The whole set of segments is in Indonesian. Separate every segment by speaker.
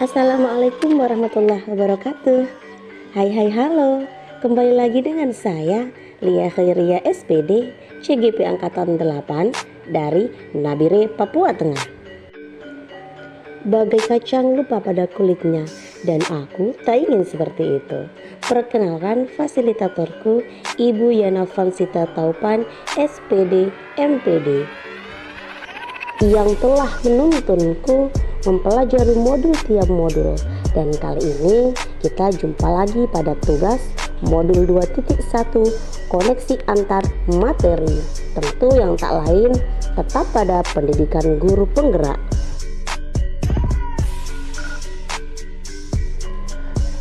Speaker 1: Assalamualaikum warahmatullahi wabarakatuh. Halo. Kembali lagi dengan saya Lia Khairia SPD CGP Angkatan 8 dari Nabire, Papua Tengah. Bagai kacang lupa pada kulitnya, dan aku tak ingin seperti itu. Perkenalkan fasilitatorku Ibu Yana Vansita Taupan SPD MPD yang telah menuntunku mempelajari modul tiap modul, dan kali ini kita jumpa lagi pada tugas modul 2.1 koneksi antar materi, tentu yang tak lain tetap pada pendidikan guru penggerak.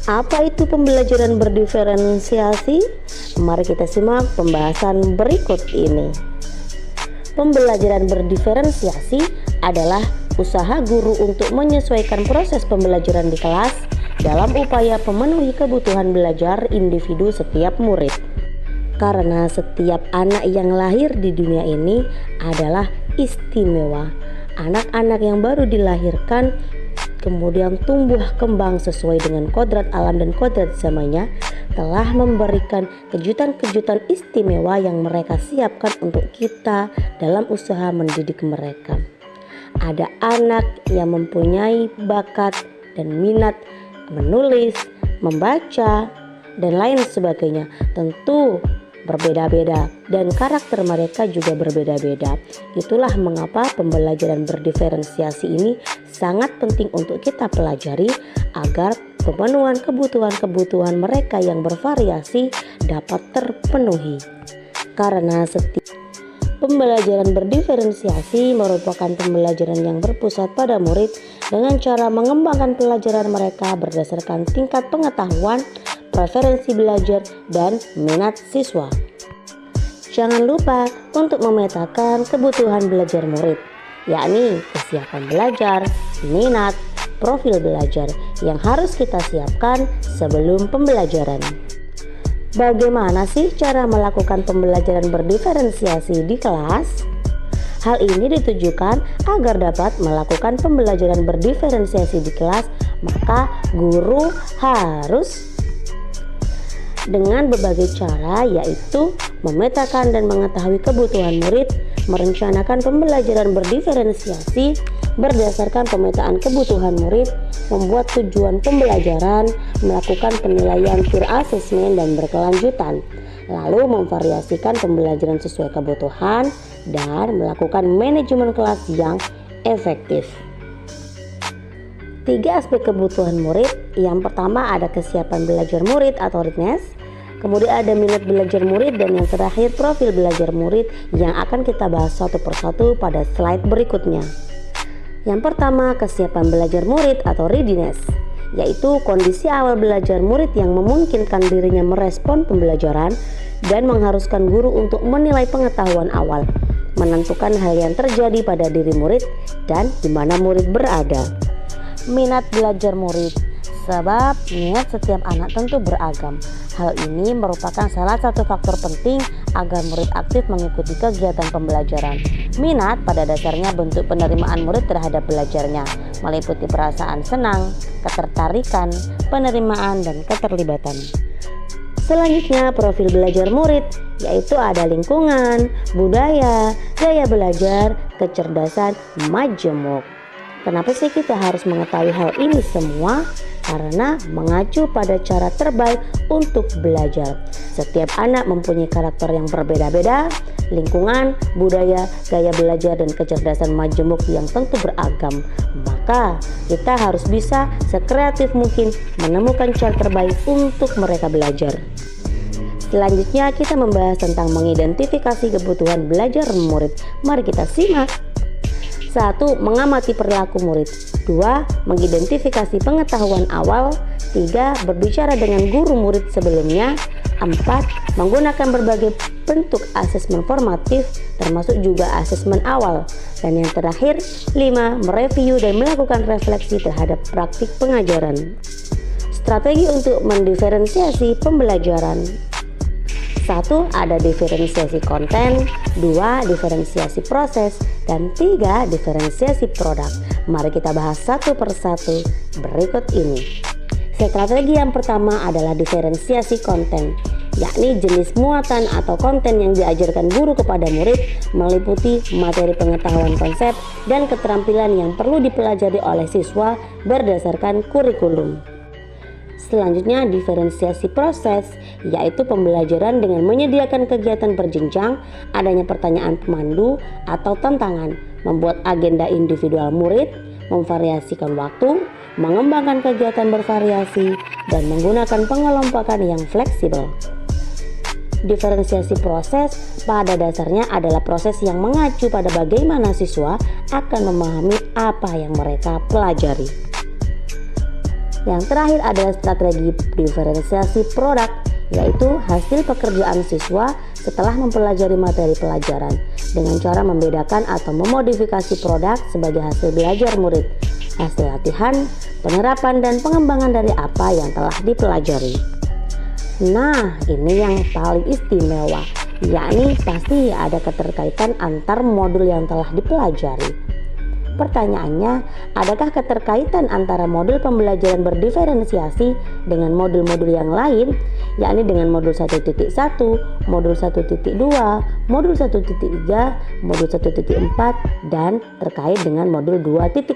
Speaker 1: Apa itu pembelajaran berdiferensiasi? Mari kita simak pembahasan berikut ini. Pembelajaran berdiferensiasi adalah usaha guru untuk menyesuaikan proses pembelajaran di kelas dalam upaya memenuhi kebutuhan belajar individu setiap murid. Karena setiap anak yang lahir di dunia ini adalah istimewa. Anak-anak yang baru dilahirkan kemudian tumbuh kembang sesuai dengan kodrat alam dan kodrat zamannya telah memberikan kejutan-kejutan istimewa yang mereka siapkan untuk kita dalam usaha mendidik mereka. Ada anak yang mempunyai bakat dan minat menulis, membaca, dan lain sebagainya. Tentu berbeda-beda dan karakter mereka juga berbeda-beda. Itulah mengapa pembelajaran berdiferensiasi ini sangat penting untuk kita pelajari agar pemenuhan kebutuhan-kebutuhan mereka yang bervariasi dapat terpenuhi. Karena pembelajaran berdiferensiasi merupakan pembelajaran yang berpusat pada murid dengan cara mengembangkan pelajaran mereka berdasarkan tingkat pengetahuan, preferensi belajar, dan minat siswa. Jangan lupa untuk memetakan kebutuhan belajar murid, yakni kesiapan belajar, minat, profil belajar yang harus kita siapkan sebelum pembelajaran. Bagaimana sih cara melakukan pembelajaran berdiferensiasi di kelas? Hal ini ditujukan agar dapat melakukan pembelajaran berdiferensiasi di kelas, maka guru harus dengan berbagai cara, yaitu memetakan dan mengetahui kebutuhan murid, merencanakan pembelajaran berdiferensiasi berdasarkan pemetaan kebutuhan murid, membuat tujuan pembelajaran, melakukan penilaian peer assessment dan berkelanjutan, lalu memvariasikan pembelajaran sesuai kebutuhan, dan melakukan manajemen kelas yang efektif. 3 aspek kebutuhan murid. Yang pertama ada kesiapan belajar murid atau readiness, kemudian ada minat belajar murid, dan yang terakhir profil belajar murid yang akan kita bahas satu persatu pada slide berikutnya. Yang pertama, kesiapan belajar murid atau readiness, yaitu kondisi awal belajar murid yang memungkinkan dirinya merespon pembelajaran dan mengharuskan guru untuk menilai pengetahuan awal, menentukan hal yang terjadi pada diri murid dan di mana murid berada. Minat belajar murid, sebab minat setiap anak tentu beragam. Hal ini merupakan salah satu faktor penting agar murid aktif mengikuti kegiatan pembelajaran. Minat pada dasarnya bentuk penerimaan murid terhadap belajarnya, meliputi perasaan senang, ketertarikan, penerimaan, dan keterlibatan. Selanjutnya, profil belajar murid, yaitu ada lingkungan, budaya, gaya belajar, kecerdasan, majemuk. Kenapa sih kita harus mengetahui hal ini semua? Karena mengacu pada cara terbaik untuk belajar. Setiap anak mempunyai karakter yang berbeda-beda, lingkungan, budaya, gaya belajar, dan kecerdasan majemuk yang tentu beragam. Maka kita harus bisa sekreatif mungkin menemukan cara terbaik untuk mereka belajar. Selanjutnya kita membahas tentang mengidentifikasi kebutuhan belajar murid. Mari kita simak. 1. Mengamati perilaku murid. 2. Mengidentifikasi pengetahuan awal. 3. Berbicara dengan guru murid sebelumnya. 4. Menggunakan berbagai bentuk asesmen formatif termasuk juga asesmen awal. Dan yang terakhir, 5. Mereview dan melakukan refleksi terhadap praktik pengajaran. Strategi untuk mendiferensiasi pembelajaran. 1. Ada diferensiasi konten, 2. Diferensiasi proses, dan 3. Diferensiasi produk. Mari kita bahas satu persatu berikut ini. Strategi yang pertama adalah diferensiasi konten, yakni jenis muatan atau konten yang diajarkan guru kepada murid meliputi materi pengetahuan konsep dan keterampilan yang perlu dipelajari oleh siswa berdasarkan kurikulum. Selanjutnya, diferensiasi proses, yaitu pembelajaran dengan menyediakan kegiatan berjenjang, adanya pertanyaan pemandu atau tantangan, membuat agenda individual murid, memvariasikan waktu, mengembangkan kegiatan bervariasi, dan menggunakan pengelompokan yang fleksibel. Diferensiasi proses pada dasarnya adalah proses yang mengacu pada bagaimana siswa akan memahami apa yang mereka pelajari. Yang terakhir adalah strategi diferensiasi produk, yaitu hasil pekerjaan siswa setelah mempelajari materi pelajaran dengan cara membedakan atau memodifikasi produk sebagai hasil belajar murid, hasil latihan, penerapan, dan pengembangan dari apa yang telah dipelajari. Nah, ini yang paling istimewa, yakni pasti ada keterkaitan antar modul yang telah dipelajari. Pertanyaannya, adakah keterkaitan antara modul pembelajaran berdiferensiasi dengan modul-modul yang lain, yakni dengan modul 1.1, modul 1.2, modul 1.3, modul 1.4, dan terkait dengan modul 2.1.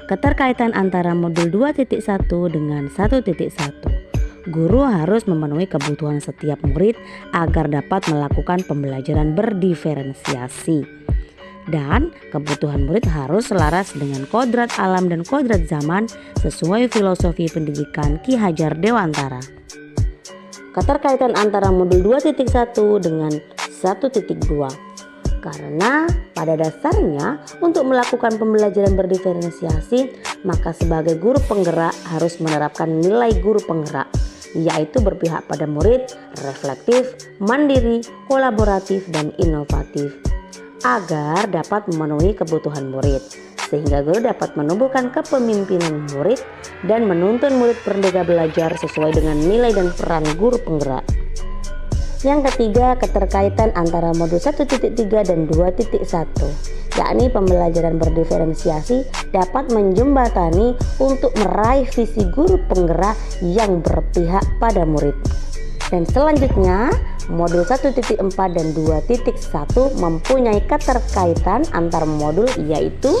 Speaker 1: Keterkaitan antara modul 2.1 dengan 1.1. Guru harus memenuhi kebutuhan setiap murid agar dapat melakukan pembelajaran berdiferensiasi. Dan kebutuhan murid harus selaras dengan kodrat alam dan kodrat zaman sesuai filosofi pendidikan Ki Hajar Dewantara. Keterkaitan antara modul 2.1 dengan 1.2. Karena pada dasarnya untuk melakukan pembelajaran berdiferensiasi, maka sebagai guru penggerak harus menerapkan nilai guru penggerak, yaitu berpihak pada murid, reflektif, mandiri, kolaboratif, dan inovatif, agar dapat memenuhi kebutuhan murid, sehingga guru dapat menumbuhkan kepemimpinan murid dan menuntun murid merdeka belajar sesuai dengan nilai dan peran guru penggerak. Yang ketiga, keterkaitan antara modul 1.3 dan 2.1, yakni pembelajaran berdiferensiasi dapat menjembatani untuk meraih visi guru penggerak yang berpihak pada murid. Dan selanjutnya, modul 1.4 dan 2.1 mempunyai keterkaitan antar modul, yaitu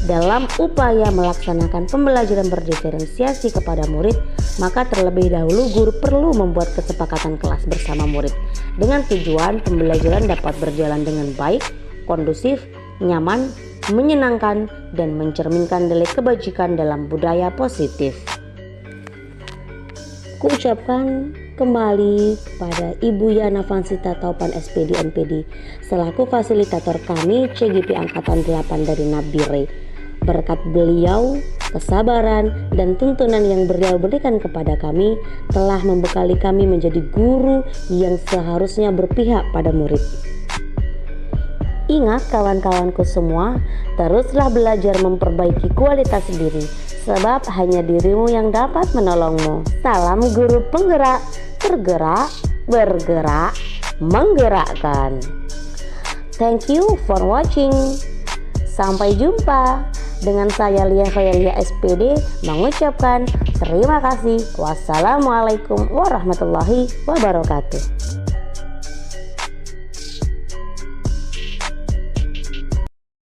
Speaker 1: dalam upaya melaksanakan pembelajaran berdiferensiasi kepada murid, maka terlebih dahulu guru perlu membuat kesepakatan kelas bersama murid dengan tujuan pembelajaran dapat berjalan dengan baik, kondusif, nyaman, menyenangkan, dan mencerminkan nilai kebajikan dalam budaya positif. Kuucapkan kembali pada Ibu Yana Vansita Taupan SPD NPD selaku fasilitator kami CGP Angkatan 8 dari Nabire. Berkat beliau, kesabaran dan tuntunan yang beliau berikan kepada kami telah membekali kami menjadi guru yang seharusnya berpihak pada murid. Ingat kawan-kawanku semua, teruslah belajar memperbaiki kualitas diri, sebab hanya dirimu yang dapat menolongmu. Salam guru penggerak, tergerak, bergerak, menggerakkan. Thank you for watching. Sampai jumpa. Dengan saya Lia Khailia SPD mengucapkan terima kasih. Wassalamualaikum warahmatullahi wabarakatuh.